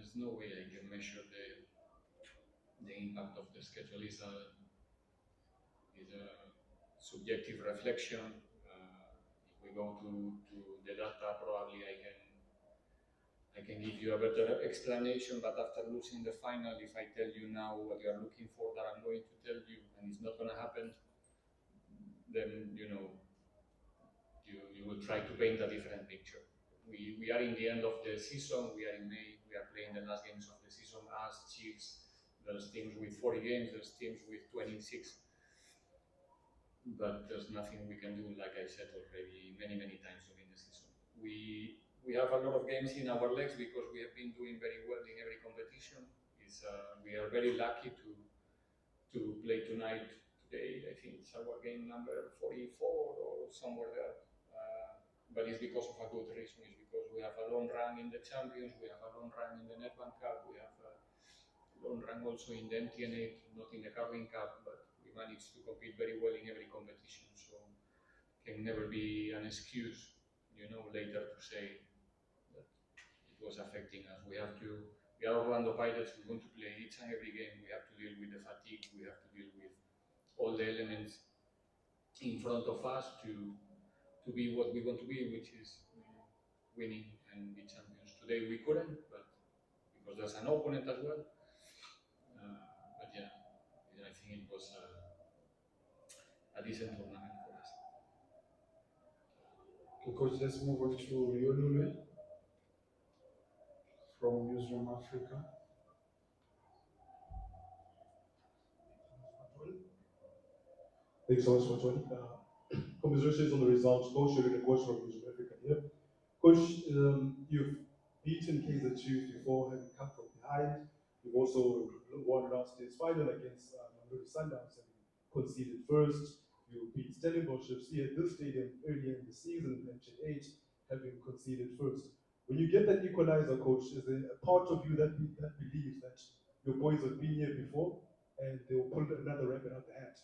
there's no way I can measure the impact of the schedule. Is a subjective reflection. If we go to the data, probably I can give you a better explanation. But after losing the final, if I tell you now what you are looking for, that I'm going to tell you, and it's not going to happen, then you will try to paint a different picture. We are in the end of the season. We are in May. We are playing the last games of the season as Chiefs. There's teams with 40 games. There's teams with 26. But there's nothing we can do. Like I said already, many times during the season. We have a lot of games in our legs because we have been doing very well in every competition. We are very lucky to play tonight. Today, I think it's our game number 44 or somewhere there. But it's because of a good reason. It's because we have a long run in the Champions, we have a long run in the Nedbank Cup, we have a long run also in the MTN8, not in the Carling Cup, but we managed to compete very well in every competition. So can never be an excuse, later to say that it was affecting us. We are Orlando Pirates, we want to play each and every game, we have to deal with the fatigue, we have to deal with all the elements in front of us to be what we want to be, which is winning and be champions. Today we couldn't, but because there's an opponent as well. But yeah, I think it was a decent tournament for us. Okay, coach, let's move on to Riolule from Newsroom Africa. Thanks so much, Tony. Congratulations on the results, Coach. You're the coach from Newsroom Africa here. Coach, you've beaten Kaizer Chiefs before, having come from behind. You've also won last year's final against Mamelodi Sundowns, having conceded first. You beat Stellenbosch FC at this stadium earlier in the season, mentioned 8, having conceded first. When you get that equalizer, Coach, is there a part of you that believes that your boys have been here before and they'll pull another rabbit out the hat?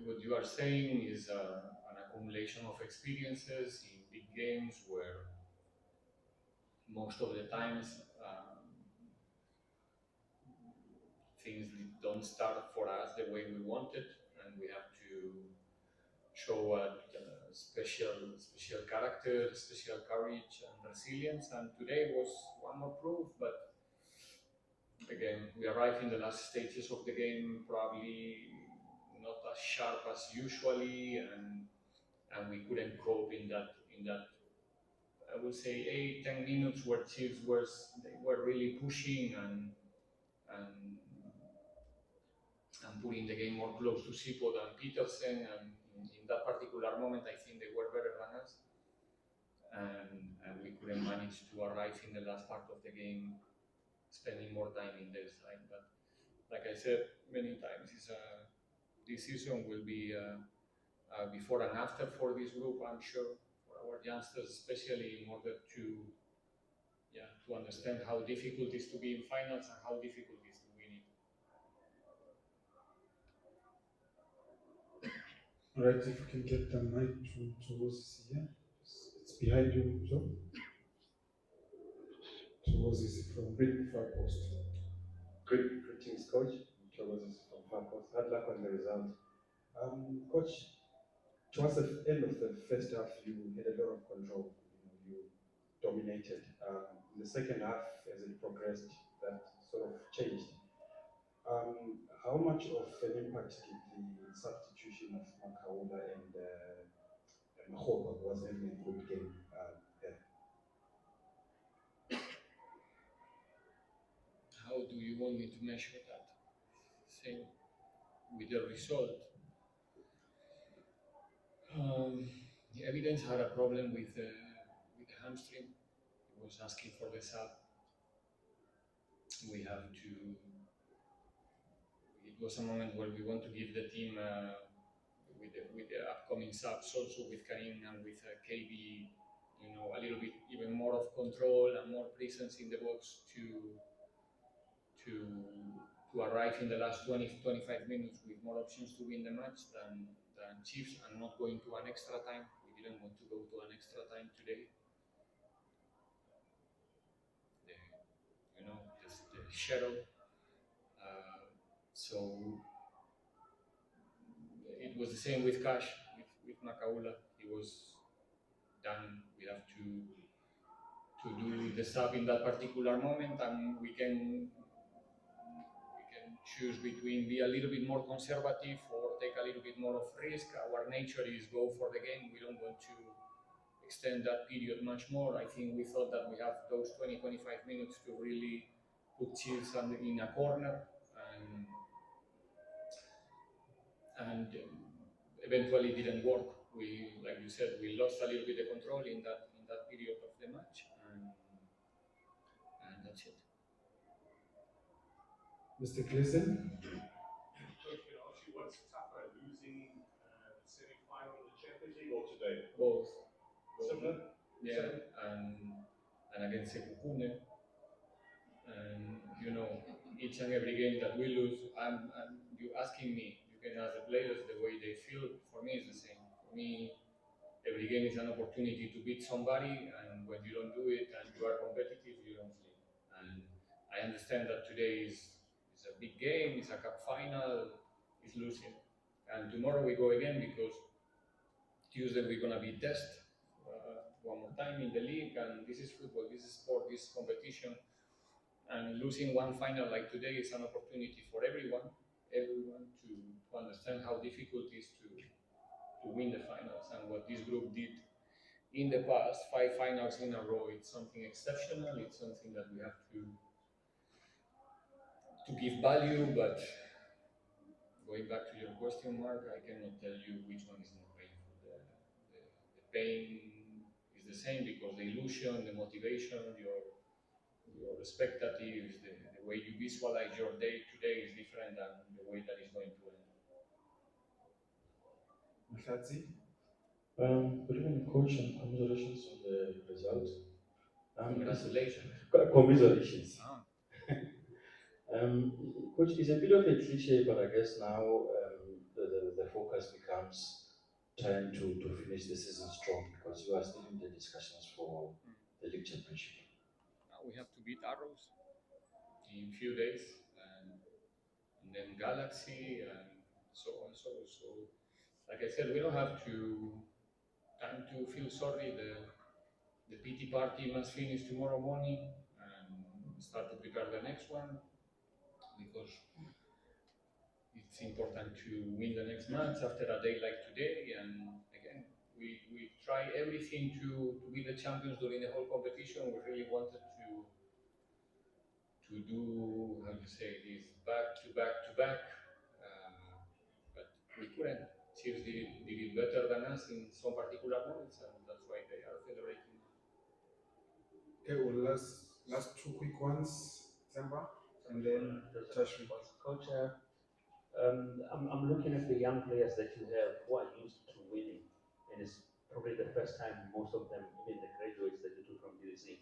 What you are saying is an accumulation of experiences in big games where most of the times things don't start for us the way we wanted, and we have to show a special character, special courage, and resilience. And today was one more proof. But again, we arrived in the last stages of the game, probably not as sharp as usually, and we couldn't cope in that. I would say 8-10 minutes where Chiefs they were really pushing and putting the game more close to Sipo than Petersen, and in that particular moment I think they were better than us, and we couldn't manage to arrive in the last part of the game, spending more time in their side. But like I said many times, this season will be before and after for this group, I'm sure, for our youngsters, especially in order to understand how difficult it is to be in finals and how difficult it is to win it. All right, if you can get the mic to Moses here. It's behind you, Joe. To Moses from Far Post. Greetings, Coach. Moses from Far Post. Hard luck on the result. Coach, towards the end of the first half, you had a lot of control. You dominated. In the second half, as it progressed, that sort of changed. How much of an impact did the substitution of Makaula and Mahoba was having a good game there? How do you want me to measure that? Same with the result. The evidence had a problem with the hamstring. He was asking for the sub. We have to. It was a moment where we want to give the team with the upcoming subs, also with Karim and with KB, a little bit even more of control and more presence in the box to arrive in the last 20-25 minutes with more options to win the match than Chiefs, and not going to an extra time. We didn't want to go to an extra time today. shadow. So it was the same with Cash, with Makaula. He was done. We have to do the sub in that particular moment, and we can choose between be a little bit more conservative or take a little bit more of risk. Our nature is go for the game. We don't want to extend that period much more. I think we thought that we have those 20-25 minutes to really put Chiefs in a corner, and eventually didn't work. We, like you said, we lost a little bit of control in that period of the match, and that's it. Mr. Clayson? Coach, can I ask you what's tougher, losing the semi-final of the Champions League or today? Both. Similar? Yeah, and against Sekukune, and each and every game that we lose, you asking me, you can ask the players the way they feel. For me, it's the same. For me, every game is an opportunity to beat somebody, and when you don't do it and you are competitive, you don't sleep. And I understand that today is a big game, it's a cup final, it's losing. And tomorrow we go again because Tuesday we're gonna be test one more time in the league, and this is football, this is sport, this is competition. And losing one final like today is an opportunity for everyone to understand how difficult it is to win the finals. And what this group did in the past, 5 finals in a row, it's something exceptional. It's something that we have to give value. But going back to your question, Mark, I cannot tell you which one is more painful. The pain is the same because the illusion, the motivation, your expectative, the way you visualize your day today is different than the way that is going to end. Mkhatsi? Good evening, Coach, and congratulations on the result. Congratulations. Congratulations. Ah. Coach, it's a bit of a cliche, but I guess now the focus becomes trying to finish the season strong because you are still in the discussions for the league championship. Now we have to beat Arrows in a few days, and then Galaxy, and so on. So, like I said, we don't have time to feel sorry. The PT party must finish tomorrow morning and start to prepare the next one because it's important to win the next match after a day like today. And again, we try everything to be the champions during the whole competition. We really wanted to do, how to say this, back to back to back, but we couldn't. Chiefs did it better than us in some particular moments, and that's why they are celebrating. Okay, well, last 2 quick ones, Temba, and then Tashmi. Coach, I'm looking at the young players that you have who are used to winning, and it's probably the first time most of them, even the graduates that you took from UC,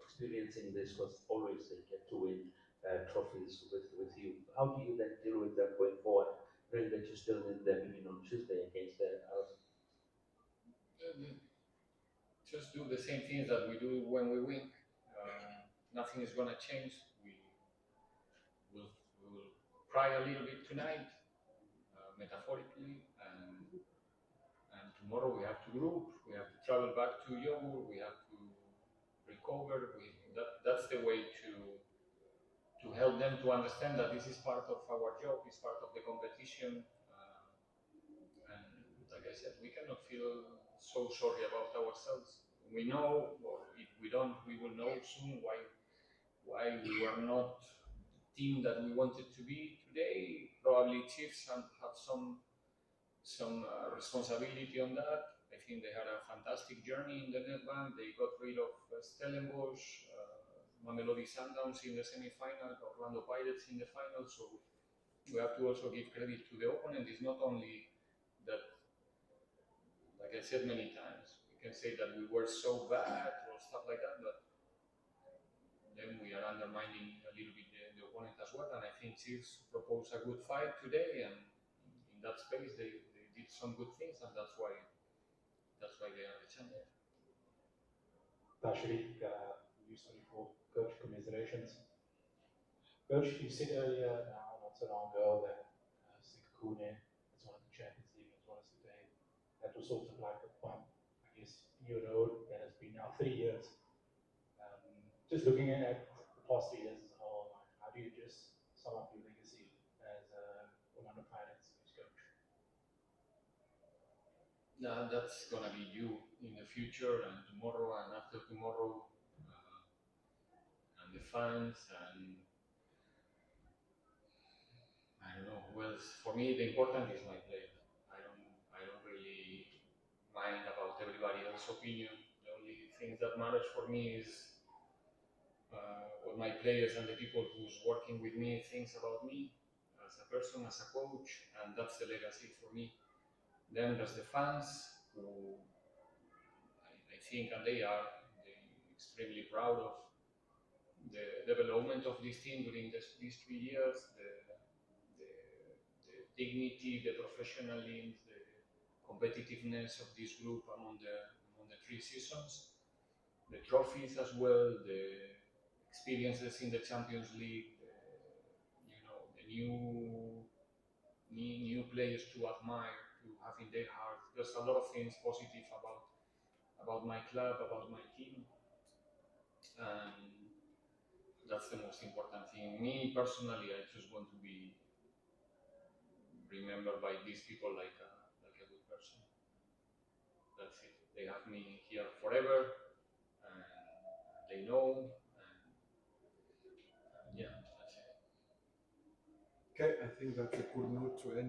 experiencing this was always they get to win trophies with you. How do you then deal with them going forward, knowing that you still need them even on Tuesday against the Just do the same things that we do when we win. Nothing is gonna change. We'll cry a little bit tonight, metaphorically, and tomorrow we have to group. We have to travel back to Yogur. We have to recover. That's the way to help them to understand that this is part of our job. It's part of the competition. And like I said, we cannot feel so sorry about ourselves. We know, or if we don't, we will know soon why we were not the team that we wanted to be today. Probably Chiefs have some responsibility on that. I think they had a fantastic journey in the Nedbank. They got rid of Stellenbosch, Mamelodi Sundowns in the semi-final, Orlando Pirates in the final. So we have to also give credit to the opponent. It's not only that, like I said many times, we can say that we were so bad or stuff like that, but then we are undermining a little bit the opponent as well. And I think Chiefs proposed a good fight today, and in that space they did some good things, and that's why they are the champion. Tashri, News 24, Coach, commiserations. Coach, you said earlier, not so long ago, that Sekune, as one of the Champions League, as well as today, that was sort of like a bump, I guess, in your road that has been now 3 years. Just looking at the past 3 years as a whole, like, how do you just sum up your legacy as Orlando Pirates coach? That's gonna be you in the future and tomorrow and after tomorrow, and the fans and I don't know. Well, for me, the important is my players. I don't really mind about everybody else's opinion. The only thing that matters for me is what my players and the people who's working with me thinks about me as a person, as a coach, and that's the legacy for me. Then there's the fans who I think, and they are extremely proud of the development of this team during these 3 years, the dignity, the professionalism, the competitiveness of this group among the 3 seasons, the trophies as well, the experiences in the Champions League, the new players to admire, to have in their heart. There's a lot of things positive about my club, about my team, and that's the most important thing. Me personally, I just want to be remembered by these people like a good person. That's it. They have me here forever, and they know, and yeah, that's it. Okay, I think that's a good note to end.